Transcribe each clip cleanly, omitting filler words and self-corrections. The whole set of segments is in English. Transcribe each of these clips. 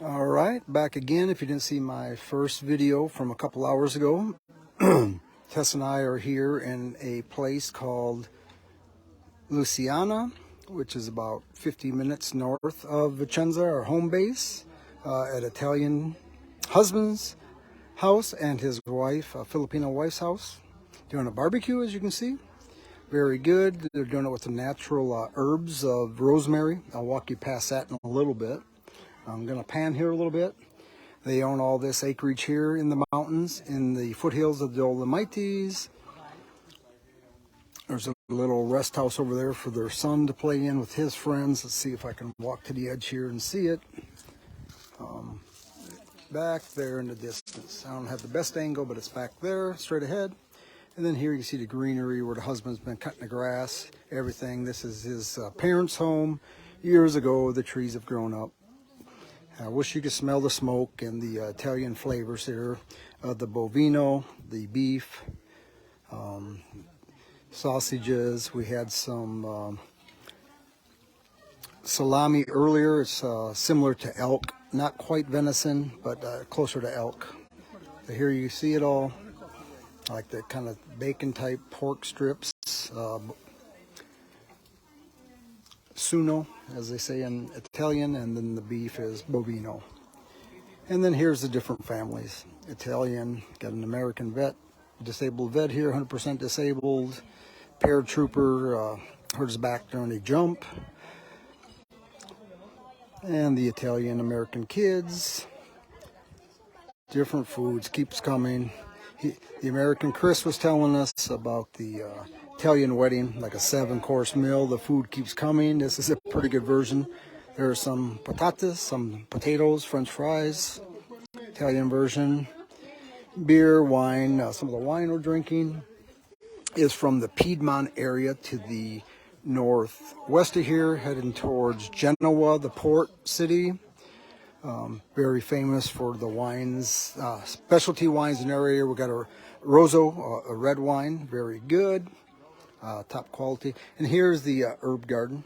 All right, back again. If you didn't see my first video from a couple hours ago, Tess and I are here in a place called Lusiana, which is about 50 minutes north of Vicenza, our home base, at Italian husband's house and his wife, a Filipino wife's house, doing a barbecue, as you can see. Very good. They're doing it with the natural herbs of rosemary. I'll walk you past that in a little bit. I'm going to pan here a little bit. They own all this acreage here in the mountains, in the foothills of the Dolomites. There's a little rest house over there for their son to play in with his friends. Let's see if I can walk to the edge here and see it. Back there in the distance. I don't have the best angle, but it's back there, straight ahead. And then here you see the greenery where the husband's been cutting the grass, everything. This is his parents' home. Years ago, the trees have grown up. I wish you could smell the smoke and the Italian flavors here. The bovino, the beef, sausages. We had some salami earlier. It's similar to elk. Not quite venison, but closer to elk. So here you see it all. Like the kind of bacon type pork strips. Suno, as they say in Italian, and then the beef is bovino. And then here's the different families. Italian, got an American vet, disabled vet here, 100% disabled. Paratrooper, hurt his back during a jump. And the Italian American kids. Different foods, keeps coming. The American Chris was telling us about the Italian wedding, like a 7-course meal. The food keeps coming. This is a pretty good version. There are some patatas, some potatoes, French fries, Italian version. Beer, wine. Some of the wine we're drinking is from the Piedmont area to the northwest of here, heading towards Genoa, the port city. Very famous for the wines, specialty wines in our area. We got a Rosso, a red wine, very good, top quality. And here's the herb garden.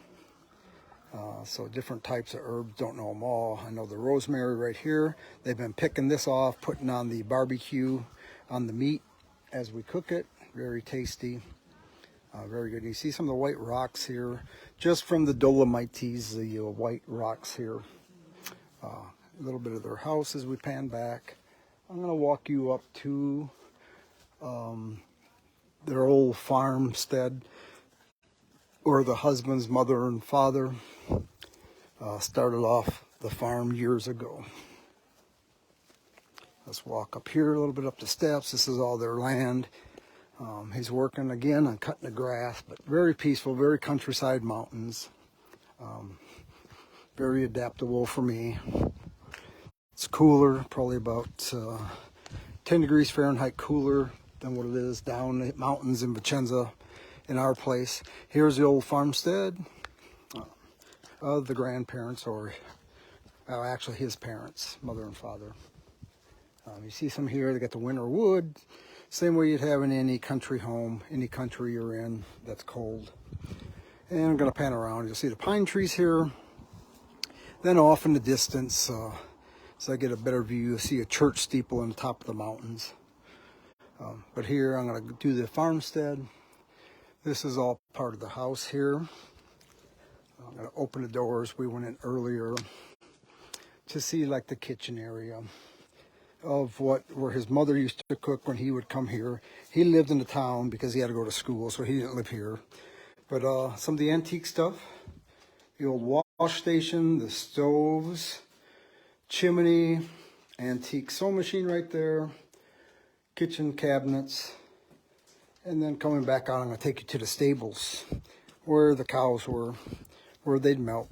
So different types of herbs, don't know them all. I know the rosemary right here. They've been picking this off, putting on the barbecue on the meat as we cook it. Very tasty, very good. You see some of the white rocks here, just from the Dolomites, the white rocks here. A little bit of their house as we pan back. I'm going to walk you up to their old farmstead where the husband's mother and father started off the farm years ago. Let's walk up here a little bit up the steps. This is all their land. He's working again on cutting the grass, but very peaceful, very countryside mountains. Very adaptable for me. It's cooler, probably about 10 degrees Fahrenheit cooler than what it is down the mountains in Vicenza in our place. Here's the old farmstead of the grandparents, or actually his parents, mother and father. You see some here, they got the winter wood, same way you'd have in any country home, any country you're in that's cold. And I'm going to pan around. You'll see the pine trees here. Then off in the distance, so I get a better view, you'll see a church steeple on the top of the mountains. But here I'm going to do the farmstead. This is all part of the house here. I'm going to open the doors. We went in earlier to see like the kitchen area of where his mother used to cook when he would come here. He lived in the town because he had to go to school, so he didn't live here. But some of the antique stuff, the old wash station, the stoves, chimney, antique sewing machine right there, kitchen cabinets, and then coming back out, I'm going to take you to the stables where the cows were, where they'd milk.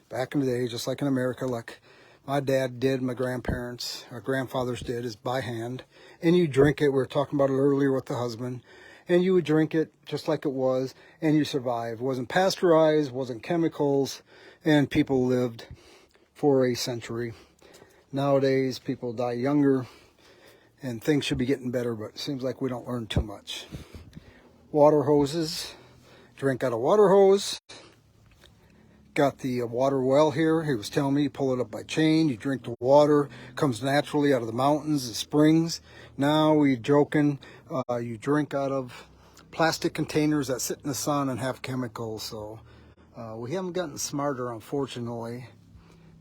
Back in the day, just like in America, like my dad did, my grandparents, our grandfathers did, is by hand. And you drink it, we were talking about it earlier with the husband, and you would drink it just like it was, and you survived. It wasn't pasteurized, wasn't chemicals, and people lived for a century. Nowadays, people die younger, and things should be getting better, but it seems like we don't learn too much. Water hoses, drink out of water hose. got the water well here. He was telling me you pull it up by chain, you drink the water, comes naturally out of the mountains, the springs. Now we joking, you drink out of plastic containers that sit in the sun and have chemicals. So we haven't gotten smarter, unfortunately.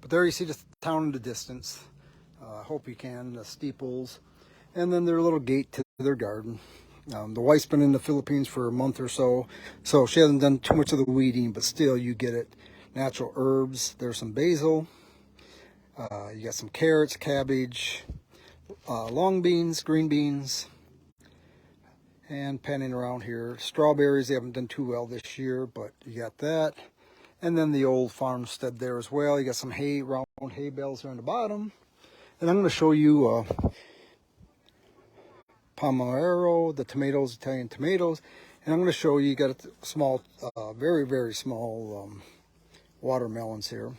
But there you see the town in the distance. I hope you can, the steeples. And then their little gate to their garden. The wife's been in the Philippines for a month or so, so she hasn't done too much of the weeding, but still you get it. Natural herbs, there's some basil, you got some carrots, cabbage, long beans, green beans, and panning around here. Strawberries, they haven't done too well this year, but you got that. And then the old farmstead there as well. You got some hay, round hay bales there on the bottom. And I'm going to show you Pomodoro, the tomatoes, Italian tomatoes, and I'm going to show you, got a small, very, very small watermelons here.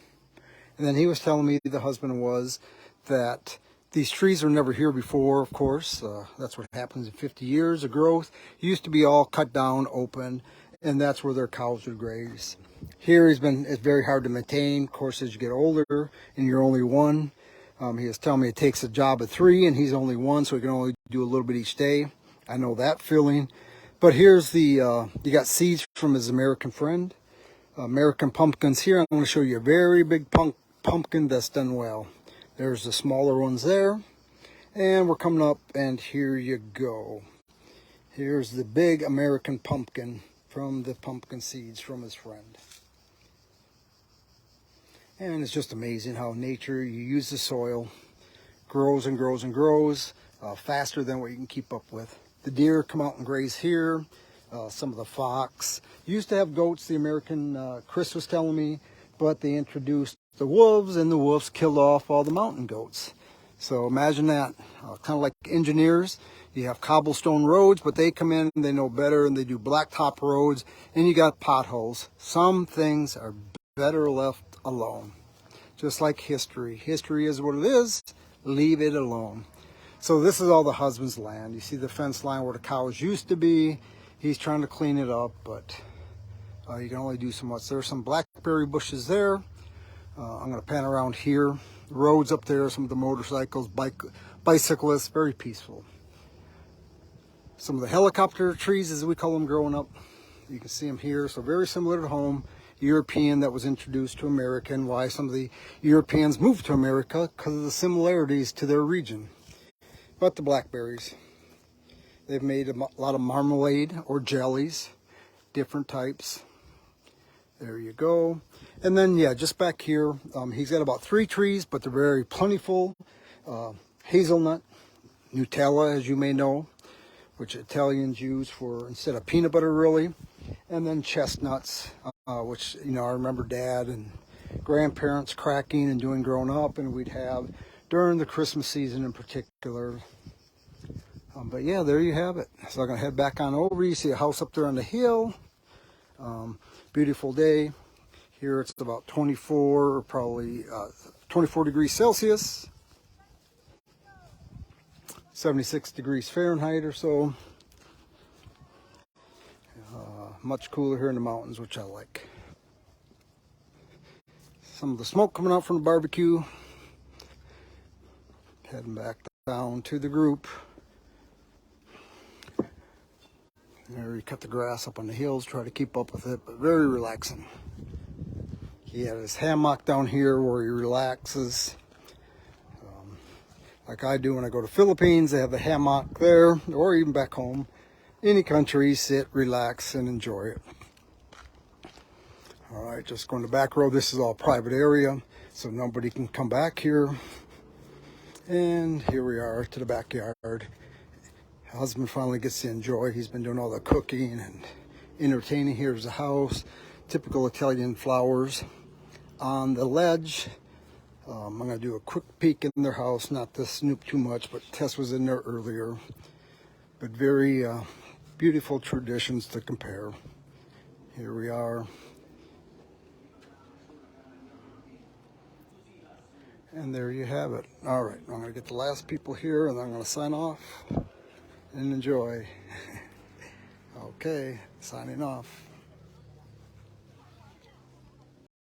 And then he was telling me, the husband was, that these trees were never here before, of course. That's what happens in 50 years of growth. It used to be all cut down, open, and that's where their cows would graze. Here it's very hard to maintain, of course, as you get older and you're only one. He was telling me it takes a job of 3 and he's only 1, so he can only do a little bit each day. I know that feeling. But here's the, you got seeds from his American friend. American pumpkins here. I'm going to show you a very big pumpkin that's done well. There's the smaller ones there. And we're coming up, and here you go. Here's the big American pumpkin from the pumpkin seeds from his friend. And it's just amazing how nature, you use the soil, grows and grows and grows faster than what you can keep up with. The deer come out and graze here, some of the fox. Used to have goats, the American Chris was telling me, but they introduced the wolves, and the wolves killed off all the mountain goats. So imagine that, kind of like engineers. You have cobblestone roads, but they come in and they know better, and they do blacktop roads, and you got potholes. Some things are better left alone. Just like history. History is what it is. Leave it alone. So this is all the husband's land. You see the fence line where the cows used to be. He's trying to clean it up, but you can only do so much. There's some blackberry bushes there. I'm going to pan around here. The roads up there, some of the motorcycles, bicyclists, very peaceful. Some of the helicopter trees, as we call them growing up, you can see them here. So very similar to home. European that was introduced to America, and why some of the Europeans moved to America, because of the similarities to their region. But the blackberries, they've made a lot of marmalade or jellies, different types. There you go. And then, yeah, just back here, he's got about 3 trees, but they're very plentiful. Hazelnut, Nutella, as you may know, which Italians use for, instead of peanut butter, really. And then chestnuts, which, you know, I remember Dad and grandparents cracking and doing growing up, and we'd have during the Christmas season in particular. But yeah, there you have it. So I'm going to head back on over. You see a house up there on the hill. Beautiful day. Here it's about 24, probably 24 degrees Celsius. 76 degrees Fahrenheit or so. Much cooler here in the mountains, which I like. Some of the smoke coming out from the barbecue. Heading back down to the group. There you cut the grass up on the hills, try to keep up with it, but very relaxing. He had his hammock down here where he relaxes. Like I do when I go to Philippines, they have the hammock there, or even back home. Any country, sit, relax, and enjoy it. All right, just going to back road. This is all private area, so nobody can come back here. And here we are to the backyard. Husband finally gets to enjoy. He's been doing all the cooking and entertaining. Here's the house. Typical Italian flowers on the ledge. I'm going to do a quick peek in their house, not to snoop too much, but Tess was in there earlier. But very beautiful traditions to compare. Here we are. And there you have it. All right, I'm going to get the last people here, and I'm going to sign off and enjoy. Okay, signing off.